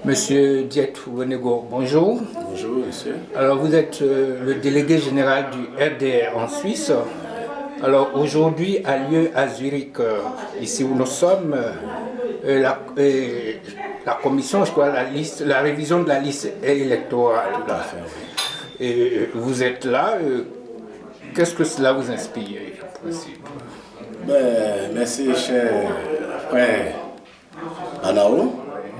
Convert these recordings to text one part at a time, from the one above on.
Monsieur Diet-Wenego, bonjour. Bonjour, monsieur. Alors, vous êtes le délégué général du RDR en Suisse. Alors, aujourd'hui a lieu à Zurich, ici où nous sommes, la commission, je crois, la révision de la liste électorale. Là. Et vous êtes là, qu'est-ce que cela vous inspire en principe? Merci, cher frère Anao,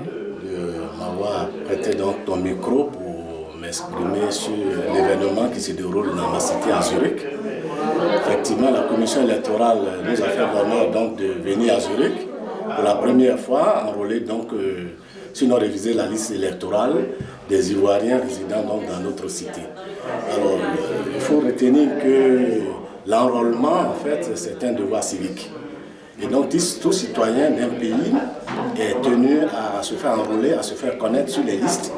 de m'avoir prêté donc ton micro pour m'exprimer sur l'événement qui se déroule dans ma cité à Zurich. Effectivement, la commission électorale nous a fait l'honneur donc de venir à Zurich pour la première fois, enrôler donc sinon réviser la liste électorale des Ivoiriens résidant donc dans notre cité. Alors, il faut retenir que l'enrôlement, en fait, c'est un devoir civique. Et donc, tout citoyen d'un pays est tenu à se faire enrôler, à se faire connaître sur les listes,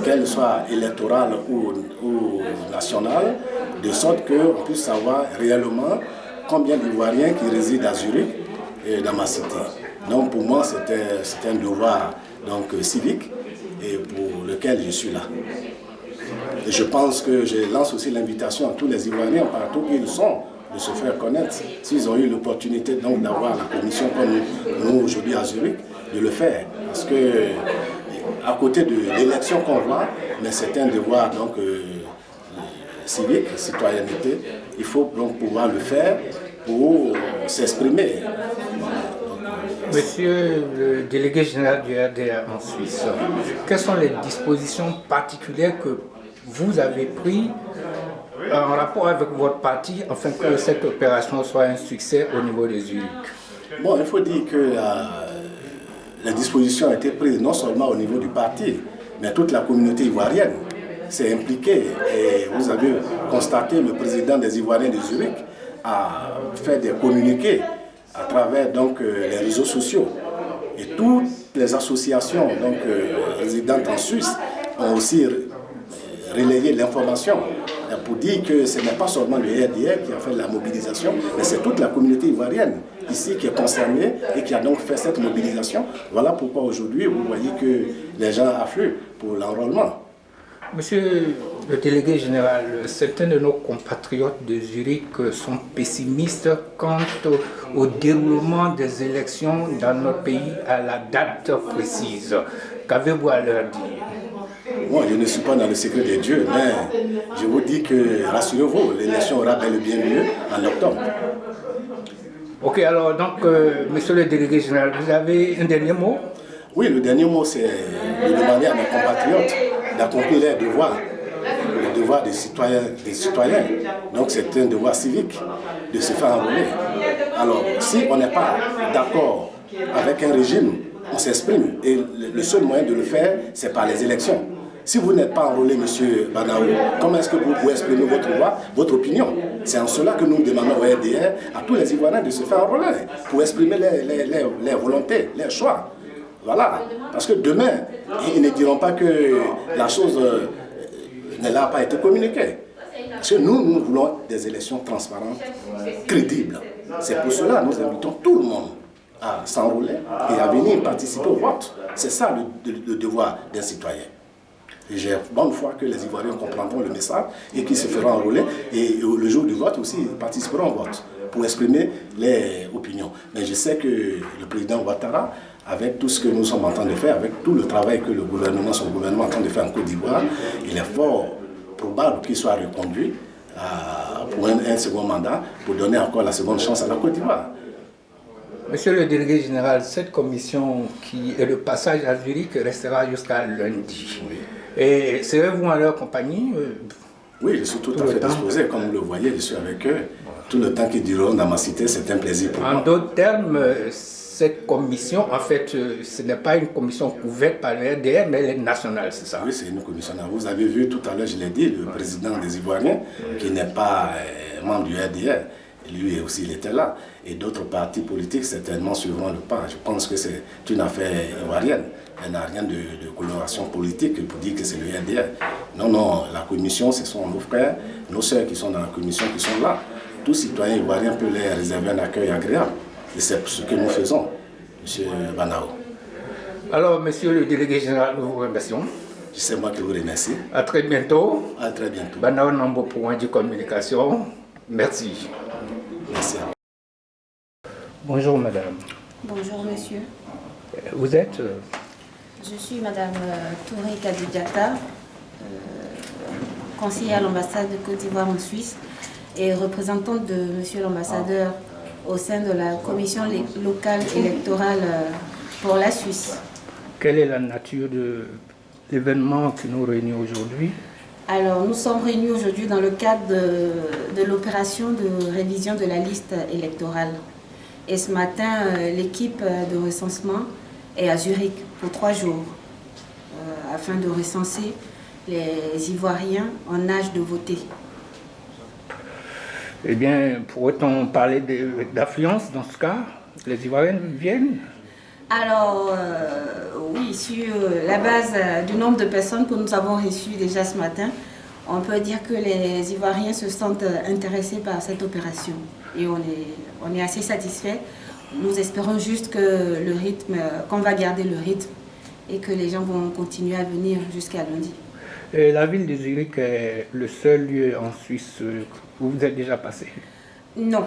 qu'elles soient électorales ou nationales, de sorte qu'on puisse savoir réellement combien d'Ivoiriens qui résident à Zurich et dans ma cité. Donc, pour moi, c'est un devoir donc, civique et pour lequel je suis là. Et je pense que je lance aussi l'invitation à tous les Ivoiriens, partout où ils sont, de se faire connaître. S'ils ont eu l'opportunité donc d'avoir la commission comme nous aujourd'hui à Zurich, de le faire. Parce que à côté de l'élection qu'on voit, mais c'est un devoir donc civique, citoyenneté, il faut donc pouvoir le faire pour s'exprimer. Monsieur le délégué général du RDR en Suisse, quelles sont les dispositions particulières que vous avez prises en rapport avec votre parti afin que cette opération soit un succès au niveau des Zurich? Bon, il faut dire que les dispositions ont été prises non seulement au niveau du parti, mais toute la communauté ivoirienne s'est impliquée. Et vous avez constaté, le président des Ivoiriens de Zurich a fait des communiqués à travers donc, les réseaux sociaux. Et toutes les associations donc, résidentes en Suisse ont aussi relayé l'information pour dire que ce n'est pas seulement le RDR qui a fait la mobilisation, mais c'est toute la communauté ivoirienne ici qui est concernée et qui a donc fait cette mobilisation. Voilà pourquoi aujourd'hui vous voyez que les gens affluent pour l'enrôlement. Monsieur le délégué général, certains de nos compatriotes de Zurich sont pessimistes quant au déroulement des élections dans notre pays à la date précise. Qu'avez-vous à leur dire? Moi, je ne suis pas dans le secret des dieux, mais je vous dis que, rassurez-vous, l'élection aura bel et bien lieu en octobre. Ok, alors donc, monsieur le délégué général, vous avez un dernier mot? Oui, le dernier mot, c'est de demander à mes compatriotes d'accomplir leurs devoirs, le devoir des citoyens. Donc c'est un devoir civique de se faire enrôler. Alors, si on n'est pas d'accord avec un régime, on s'exprime. Et le seul moyen de le faire, c'est par les élections. Si vous n'êtes pas enrôlé, M. Banaou, comment est-ce que vous pouvez exprimer votre voix, votre opinion? C'est en cela que nous demandons au RDR, à tous les Ivoiriens de se faire enrôler, pour exprimer les volontés, les choix. Voilà. Parce que demain, ils ne diront pas que la chose n'a pas été communiquée. Parce que nous voulons des élections transparentes, crédibles. C'est pour cela que nous invitons tout le monde à s'enrôler et à venir participer au vote. C'est ça le devoir d'un citoyen. Et j'ai bonne foi que les Ivoiriens comprendront le message et qu'ils se feront enrôler. Et le jour du vote aussi, ils participeront au vote pour exprimer les opinions. Mais je sais que le président Ouattara, avec tout ce que nous sommes en train de faire, avec tout le travail que son gouvernement est en train de faire en Côte d'Ivoire, il est fort probable qu'il soit reconduit pour un second mandat, pour donner encore la seconde chance à la Côte d'Ivoire. Monsieur le délégué général, cette commission qui est le passage à Zurich restera jusqu'à lundi. Oui. Et serez-vous en leur compagnie? Oui, je suis tout à fait disposé. Comme vous le voyez, je suis avec eux. Tout le temps qu'ils diront dans ma cité, c'est un plaisir pour moi. En d'autres termes, cette commission, en fait, ce n'est pas une commission couverte par le RDR, mais elle est nationale, c'est ça? Oui, c'est une commission. Vous avez vu tout à l'heure, je l'ai dit, le président des Ivoiriens, qui n'est pas membre du RDR, Lui aussi, il était là. Et d'autres partis politiques certainement suivront le pas. Je pense que c'est une affaire ivoirienne. Elle n'a rien de coloration politique pour dire que c'est le RDR. Non, non, la commission, ce sont nos frères, nos sœurs qui sont dans la commission, qui sont là. Tout citoyen ivoirien peut leur réserver un accueil agréable. Et c'est ce que nous faisons, M. Banao. Alors, monsieur le délégué général, nous vous remercions. C'est moi qui vous remercie. À très bientôt. À très bientôt. Banao Nambo pour Wandi Communication. Merci. Merci à vous. Bonjour madame. Bonjour monsieur. Vous êtes Je suis madame Touré Kadidiata, conseillère à l'ambassade de Côte d'Ivoire en Suisse et représentante de monsieur l'ambassadeur au sein de la commission locale électorale pour la Suisse. Quelle est la nature de l'événement qui nous réunit aujourd'hui? Alors, nous sommes réunis aujourd'hui dans le cadre de l'opération de révision de la liste électorale. Et ce matin, l'équipe de recensement est à Zurich pour 3 jours afin de recenser les Ivoiriens en âge de voter. Eh bien, pourrait-on parler d'affluence dans ce cas? Les Ivoiriens viennent? Alors, oui, sur la base du nombre de personnes que nous avons reçues déjà ce matin, on peut dire que les Ivoiriens se sentent intéressés par cette opération. Et on est assez satisfaits. Nous espérons juste que le rythme, qu'on va garder le rythme et que les gens vont continuer à venir jusqu'à lundi. Et la ville de Zurich est le seul lieu en Suisse où vous êtes déjà passé? Non.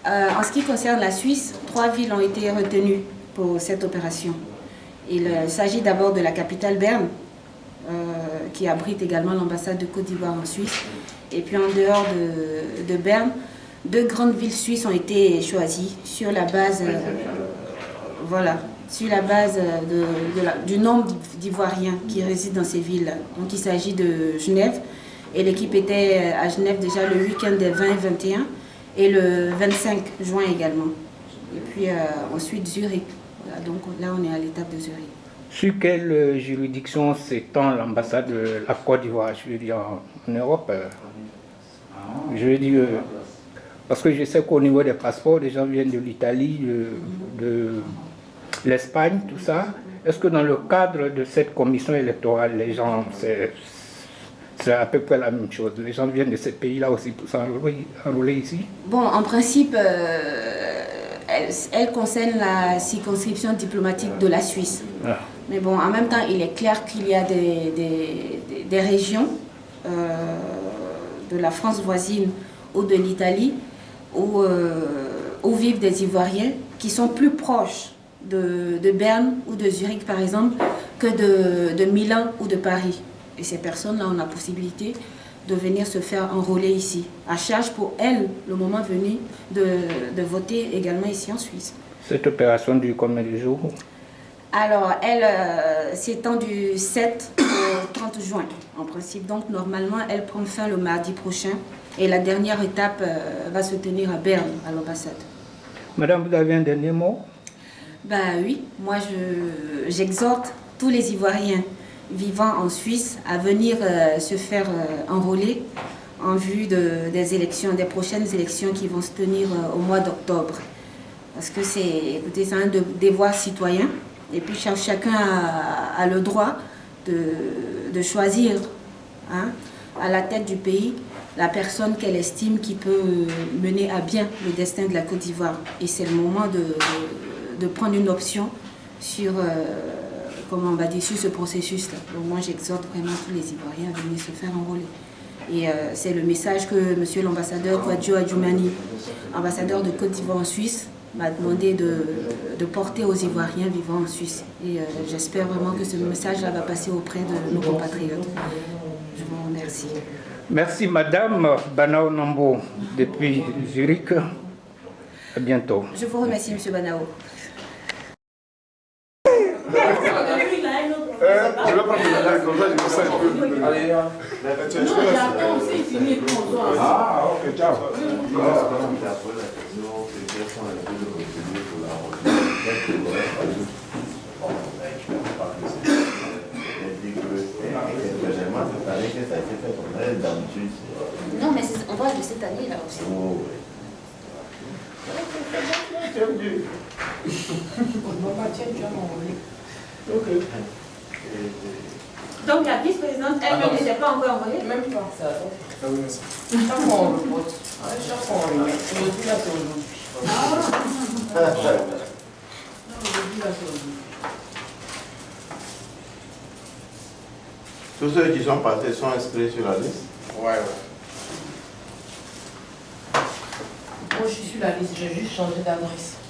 En ce qui concerne la Suisse, 3 villes ont été retenues pour cette opération. Il s'agit d'abord de la capitale Berne, qui abrite également l'ambassade de Côte d'Ivoire en Suisse. Et puis en dehors de Berne, 2 grandes villes suisses ont été choisies sur la base, du nombre d'Ivoiriens qui résident dans ces villes. Donc il s'agit de Genève, et l'équipe était à Genève déjà le week-end des 20 et 21, et le 25 juin également. Et puis ensuite Zurich. Voilà, donc là on est à l'étape de Zurich. Sur quelle juridiction s'étend l'ambassade de la Côte d'Ivoire, je veux dire, en Europe? Je veux dire, parce que je sais qu'au niveau des passeports, les gens viennent de l'Italie, de l'Espagne, tout ça. Est-ce que dans le cadre de cette commission électorale, les gens, c'est à peu près la même chose? Les gens viennent de ces pays-là aussi pour s'enrôler ici? Bon, en principe, elle concerne la circonscription diplomatique de la Suisse. Ah. Mais bon, en même temps, il est clair qu'il y a des régions de la France voisine ou de l'Italie où vivent des Ivoiriens qui sont plus proches de Berne ou de Zurich, par exemple, que de Milan ou de Paris. Et ces personnes-là ont la possibilité de venir se faire enrôler ici, à charge pour elles, le moment venu, de voter également ici en Suisse. Cette opération dure combien de jours? Alors, elle s'étend du 7 au 30 juin, en principe. Donc, normalement, elle prend fin le mardi prochain. Et la dernière étape va se tenir à Berne, à l'ambassade. Madame, vous avez un dernier mot? Ben oui, moi j'exhorte tous les Ivoiriens vivant en Suisse à venir se faire enrôler en vue des élections, des prochaines élections qui vont se tenir au mois d'octobre. Parce que c'est un devoir citoyen. Et puis chacun a le droit de choisir à la tête du pays la personne qu'elle estime qui peut mener à bien le destin de la Côte d'Ivoire. Et c'est le moment de prendre une option sur, sur ce processus-là. Donc moi j'exhorte vraiment tous les Ivoiriens à venir se faire enrôler. Et c'est le message que M. l'ambassadeur Kwadjo Adjoumani, ambassadeur de Côte d'Ivoire en Suisse, m'a demandé de porter aux Ivoiriens vivant en Suisse. Et j'espère vraiment que ce message-là va passer auprès de nos compatriotes. Je vous remercie. Merci Madame Banao Nambo depuis Zurich. À bientôt. Je vous remercie Monsieur Banao. Je vais prendre le comme ça, je sais un peu. Allez, ah, ok, ciao. Non, mais on parle de cette année là aussi. chef du... Ok. Donc la vice-présidente, elle-même n'était pas encore envoyée? Même pas. Ah oui, merci. Chaque fois on le vote. Chaque fois on le met. Aujourd'hui là c'est aujourd'hui. Aujourd'hui là c'est aujourd'hui. Tous ceux qui sont passés sont inscrits sur la liste. Ouais. Moi je suis sur la liste, j'ai juste changé d'adresse.